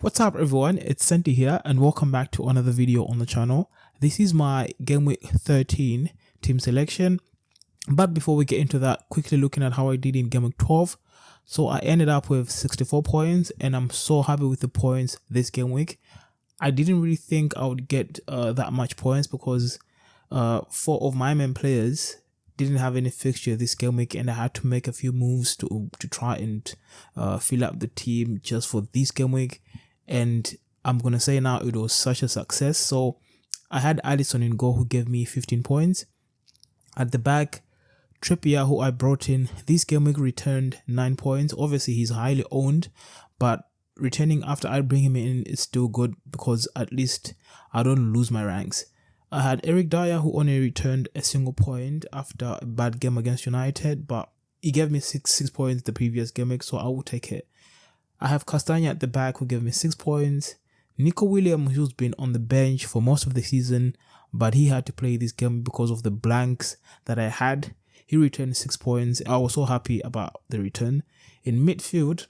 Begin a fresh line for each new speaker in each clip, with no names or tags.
What's up everyone, it's Santi here and welcome back to another video on the channel. This is my Gameweek 13 team selection, but before we get into that, quickly looking at how I did in Gameweek 12. So I ended up with 64 points and I'm so happy with the points this game week. I didn't really think I would get that much points because 4 of my main players didn't have any fixture this game week, and I had to make a few moves to try and fill up the team just for this game week. And I'm gonna say now it was such a success. So I had Alisson in goal, who gave me 15 points. At the back, Trippier, who I brought in this game week, returned 9 points. Obviously he's highly owned, but returning after I bring him in is still good because at least I don't lose my ranks. I had Eric Dyer, who only returned a single point after a bad game against United, but he gave me six points the previous game week, so I will take it. I have Castagna at the back, who gave me 6 points. Nico Williams, who's been on the bench for most of the season, but he had to play this game because of the blanks that I had. He returned 6 points. I was so happy about the return. In midfield,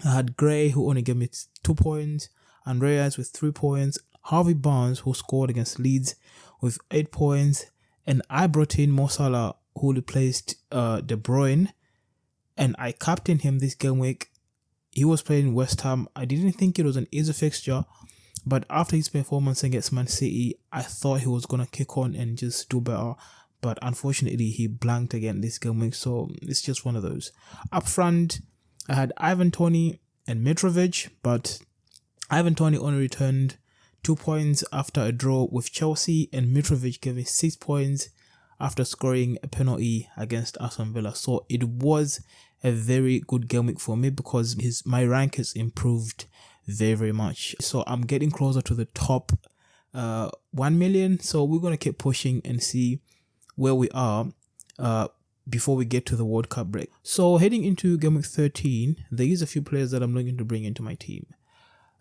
I had Gray, who only gave me 2 points. Andreas with 3 points. Harvey Barnes, who scored against Leeds with 8 points. And I brought in Mo Salah, who replaced De Bruyne. And I captained him this game week. He was playing West Ham. I didn't think it was an easy fixture, but after his performance against Man City, I thought he was going to kick on and just do better. But unfortunately, he blanked again this game week, so it's just one of those. Up front, I had Ivan Toney and Mitrovic, but Ivan Toney only returned 2 points after a draw with Chelsea, and Mitrovic gave me 6 points after scoring a penalty against Aston Villa. So it was a very good game week for me because my rank has improved very much. So I'm getting closer to the top 1 million. So we're going to keep pushing and see where we are before we get to the World Cup break. So heading into game week 13, there is a few players that I'm looking to bring into my team.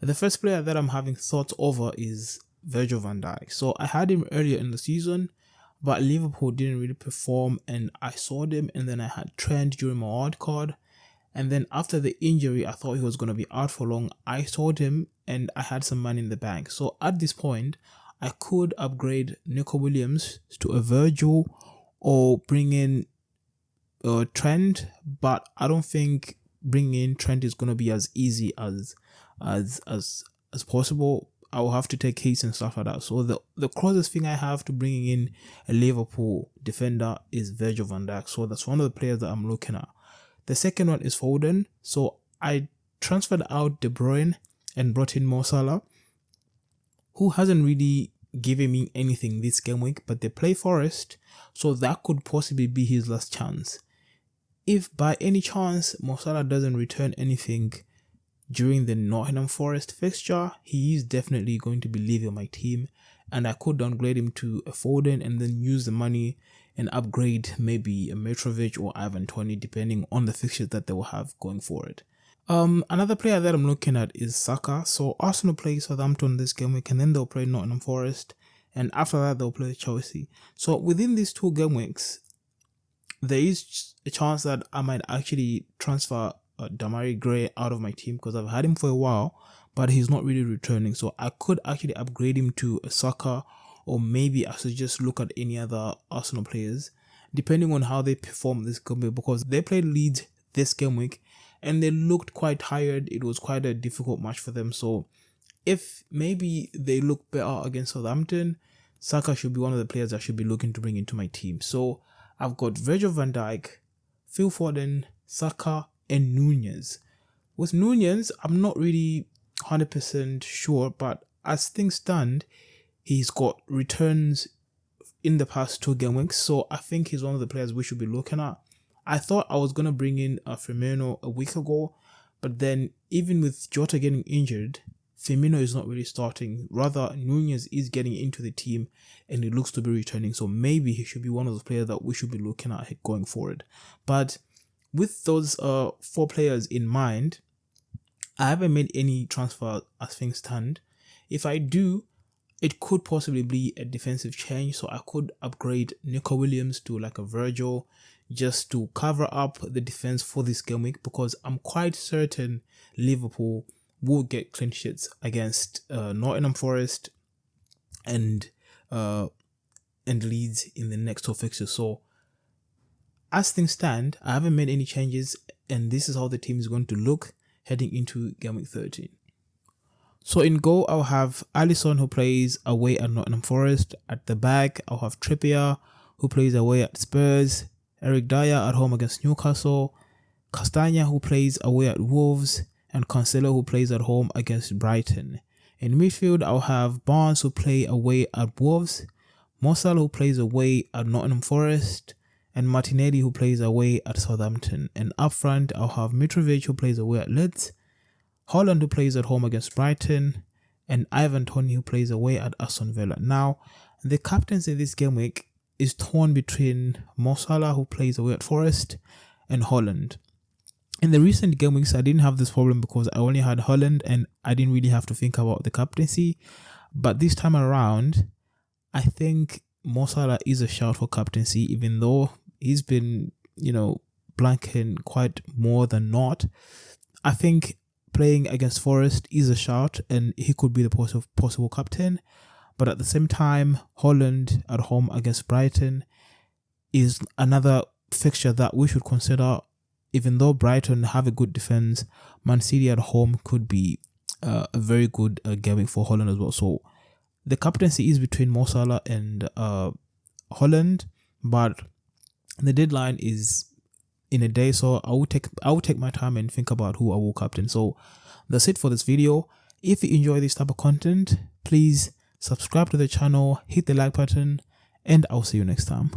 The first player that I'm having thoughts over is Virgil van Dijk. So I had him earlier in the season, but Liverpool didn't really perform and I sold him, and then I had Trent during my wild card, and then after the injury I thought he was going to be out for long. I sold him and I had some money in the bank. So at this point I could upgrade Nico Williams to a Virgil or bring in Trent, but I don't think bringing in Trent is going to be as easy as possible. I will have to take hits and stuff like that. So the closest thing I have to bringing in a Liverpool defender is Virgil van Dijk. So that's one of the players that I'm looking at. The second one is Foden. So I transferred out De Bruyne and brought in Mo Salah, who hasn't really given me anything this game week, but they play Forest, so that could possibly be his last chance. If by any chance Mo Salah doesn't return anything during the Nottingham Forest fixture, he is definitely going to be leaving my team, and I could downgrade him to a Foden and then use the money and upgrade maybe a Mitrovic or Ivan Toney depending on the fixtures that they will have going forward. Another player that I'm looking at is Saka. So Arsenal play Southampton this game week and then they'll play Nottingham Forest, and after that they'll play Chelsea. So within these 2 game weeks, there is a chance that I might actually transfer Damari Gray out of my team because I've had him for a while, but he's not really returning. So I could actually upgrade him to a Saka, or maybe I should just look at any other Arsenal players depending on how they perform this game week, because they played Leeds this game week and they looked quite tired. It was quite a difficult match for them. So if maybe they look better against Southampton, Saka should be one of the players I should be looking to bring into my team. So I've got Virgil van Dijk, Phil Foden, Saka, and Nunez. With Nunez, I'm not really 100% sure, but as things stand, he's got returns in the past 2 game weeks, so I think he's one of the players we should be looking at. I thought I was going to bring in Firmino a week ago, but then even with Jota getting injured, Firmino is not really starting. Rather, Nunez is getting into the team and he looks to be returning, so maybe he should be one of the players that we should be looking at going forward. But with those 4 players in mind, I haven't made any transfer as things stand. If I do, it could possibly be a defensive change, so I could upgrade Nico Williams to like a Virgil just to cover up the defense for this game week, because I'm quite certain Liverpool will get clean sheets against Nottingham Forest and Leeds in the next 2 fixtures. So as things stand, I haven't made any changes, and this is how the team is going to look heading into Gameweek 13. So in goal, I'll have Alisson, who plays away at Nottingham Forest. At the back, I'll have Trippier, who plays away at Spurs. Eric Dyer at home against Newcastle. Castagna, who plays away at Wolves. And Cancelo, who plays at home against Brighton. In midfield, I'll have Barnes, who play away at Wolves. Mo Salah, who plays away at Nottingham Forest. And Martinelli, who plays away at Southampton. And up front, I'll have Mitrovic, who plays away at Leeds. Holland, who plays at home against Brighton, and Ivan Toney, who plays away at Aston Villa. Now, the captaincy this game week is torn between Mo Salah, who plays away at Forest, and Holland. In the recent game weeks, I didn't have this problem because I only had Holland and I didn't really have to think about the captaincy. But this time around, I think Mo Salah is a shout for captaincy, even though he's been, blanking quite more than not. I think playing against Forest is a shout and he could be the possible captain. But at the same time, Holland at home against Brighton is another fixture that we should consider. Even though Brighton have a good defense, Man City at home could be a very good game for Holland as well. So the captaincy is between Mo Salah and Holland, but the deadline is in a day, so I will take my time and think about who I will captain. So that's it for this video. If you enjoy this type of content, please subscribe to the channel, hit the like button, and I'll see you next time.